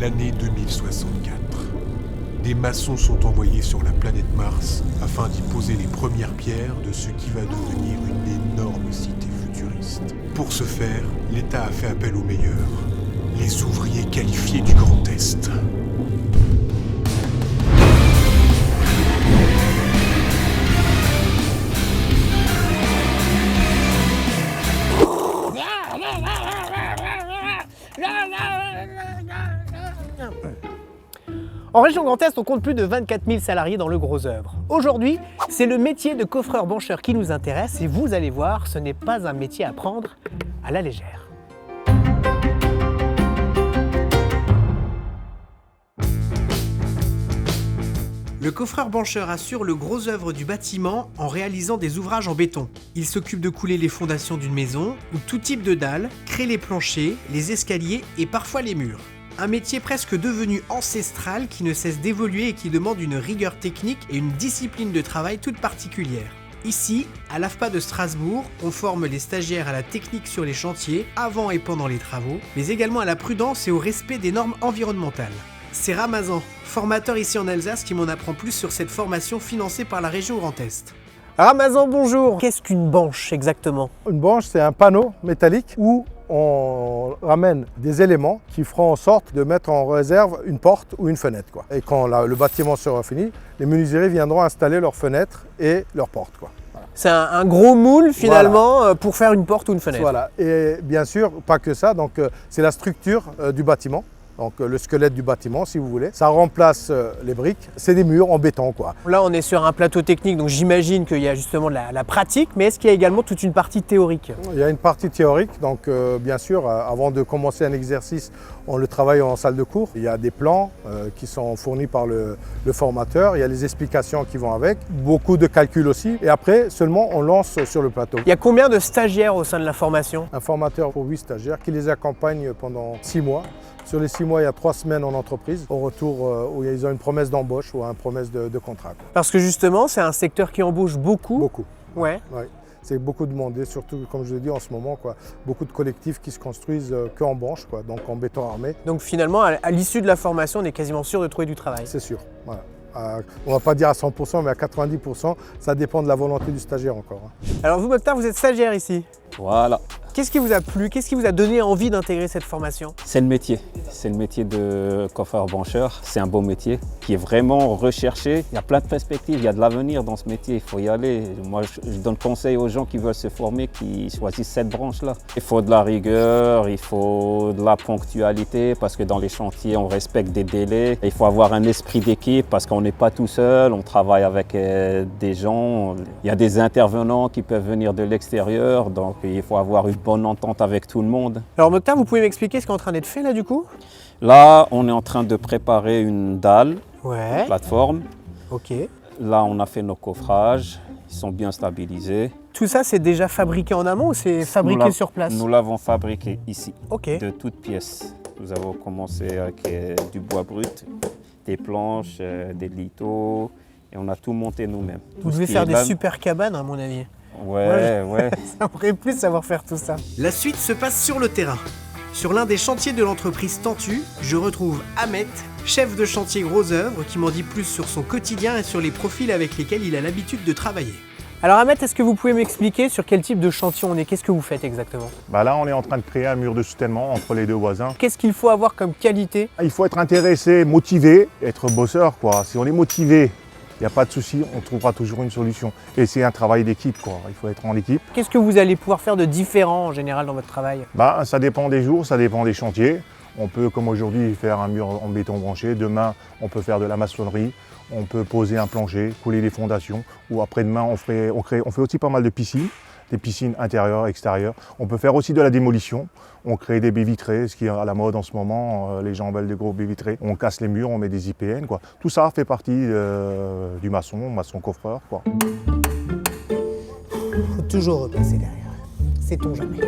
L'année 2064. Des maçons sont envoyés sur la planète Mars afin d'y poser les premières pierres de ce qui va devenir une énorme cité futuriste. Pour ce faire, l'État a fait appel aux meilleurs, les ouvriers qualifiés du Grand Est. En région Grand Est, on compte plus de 24 000 salariés dans le gros œuvre. Aujourd'hui, c'est le métier de coffreur-bancheur qui nous intéresse et vous allez voir, ce n'est pas un métier à prendre à la légère. Le coffreur-bancheur assure le gros œuvre du bâtiment en réalisant des ouvrages en béton. Il s'occupe de couler les fondations d'une maison ou tout type de dalles, crée les planchers, les escaliers et parfois les murs. Un métier presque devenu ancestral qui ne cesse d'évoluer et qui demande une rigueur technique et une discipline de travail toute particulière. Ici, à l'AFPA de Strasbourg, on forme les stagiaires à la technique sur les chantiers, avant et pendant les travaux, mais également à la prudence et au respect des normes environnementales. C'est Ramazan, formateur ici en Alsace, qui m'en apprend plus sur cette formation financée par la région Grand Est. Ramazan, bonjour. Qu'est-ce qu'une banche exactement? Une banche, c'est un panneau métallique où on ramène des éléments qui feront en sorte de mettre en réserve une porte ou une fenêtre, quoi. Et quand le bâtiment sera fini, les menuisiers viendront installer leurs fenêtres et leurs portes, quoi. Voilà. C'est un gros moule finalement pour faire une porte ou une fenêtre. Voilà, et bien sûr, pas que ça, donc c'est la structure du bâtiment. Donc le squelette du bâtiment, si vous voulez. Ça remplace les briques. C'est des murs en béton, quoi. Là, on est sur un plateau technique, donc j'imagine qu'il y a justement de la pratique, mais est-ce qu'il y a également toute une partie théorique? Il y a une partie théorique, donc bien sûr, avant de commencer un exercice, on le travaille en salle de cours. Il y a des plans qui sont fournis par le formateur, il y a les explications qui vont avec, beaucoup de calculs aussi, et après, seulement, on lance sur le plateau. Il y a combien de stagiaires au sein de la formation? Un formateur pour 8 stagiaires qui les accompagne pendant 6 mois. Sur les 6 mois, il y a 3 semaines en entreprise, au retour où ils ont une promesse d'embauche ou une promesse de contrat. Parce que justement, c'est un secteur qui embauche beaucoup. Beaucoup. Ouais. Ouais. C'est beaucoup demandé, surtout, comme je l'ai dit en ce moment, quoi. Beaucoup de collectifs qui se construisent qu'en banche, quoi, donc en béton armé. Donc finalement, à l'issue de la formation, on est quasiment sûr de trouver du travail. C'est sûr. Voilà. On ne va pas dire à 100%, mais à 90%, ça dépend de la volonté du stagiaire encore. Alors vous, Mokhtar, vous êtes stagiaire ici. Voilà. Qu'est-ce qui vous a plu? Qu'est-ce qui vous a donné envie d'intégrer cette formation? C'est le métier. C'est le métier de coffreur-bancheur. C'est un beau métier qui est vraiment recherché. Il y a plein de perspectives, il y a de l'avenir dans ce métier. Il faut y aller. Moi, je donne conseil aux gens qui veulent se former, qui choisissent cette branche-là. Il faut de la rigueur, il faut de la ponctualité parce que dans les chantiers, on respecte des délais. Il faut avoir un esprit d'équipe parce qu'on n'est pas tout seul. On travaille avec des gens. Il y a des intervenants qui peuvent venir de l'extérieur. Donc, il faut avoir une bonne entente avec tout le monde. Alors Mokhtar, vous pouvez m'expliquer ce qui est en train d'être fait là du coup? Là, on est en train de préparer une dalle, Ouais. plateforme. Ok. Là, on a fait nos coffrages, ils sont bien stabilisés. Tout ça, c'est déjà fabriqué en amont ou c'est fabriqué sur place? Nous l'avons fabriqué ici, Ok. de toutes pièces. Nous avons commencé avec du bois brut, des planches, des lithos, et on a tout monté nous-mêmes. Vous devez faire des super cabanes à mon avis. Ouais. Ça pourrait plus savoir faire tout ça. La suite se passe sur le terrain. Sur l'un des chantiers de l'entreprise Tentu, je retrouve Ahmet, chef de chantier gros œuvre, qui m'en dit plus sur son quotidien et sur les profils avec lesquels il a l'habitude de travailler. Alors Ahmet, est-ce que vous pouvez m'expliquer sur quel type de chantier on est? Qu'est-ce que vous faites exactement? Là, on est en train de créer un mur de soutènement entre les deux voisins. Qu'est-ce qu'il faut avoir comme qualité? Il faut être intéressé, motivé, être bosseur, quoi. Si on est motivé, il n'y a pas de souci, on trouvera toujours une solution. Et c'est un travail d'équipe, quoi. Il faut être en équipe. Qu'est-ce que vous allez pouvoir faire de différent en général dans votre travail? Ça dépend des jours, ça dépend des chantiers. On peut, comme aujourd'hui, faire un mur en béton branché. Demain, on peut faire de la maçonnerie. On peut poser un plancher, couler les fondations. Ou après-demain, on fait aussi pas mal de piscines. Des piscines intérieures, extérieures. On peut faire aussi de la démolition. On crée des baies vitrées, ce qui est à la mode en ce moment. Les gens veulent des gros baies vitrées. On casse les murs, on met des IPN, quoi. Tout ça fait partie du maçon coffreur, quoi. Faut toujours repasser derrière. Sait-on jamais.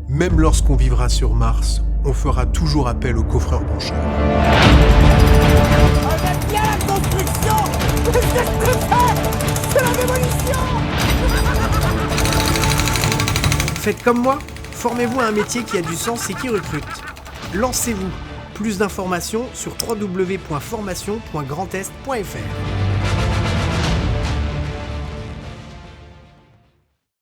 Même lorsqu'on vivra sur Mars, on fera toujours appel aux coffreurs-bancheurs. On bien la construction. Qu'est-ce que je peux faire? C'est la démolition. Faites comme moi, formez-vous à un métier qui a du sens et qui recrute. Lancez-vous. Plus d'informations sur www.formation.grandest.fr.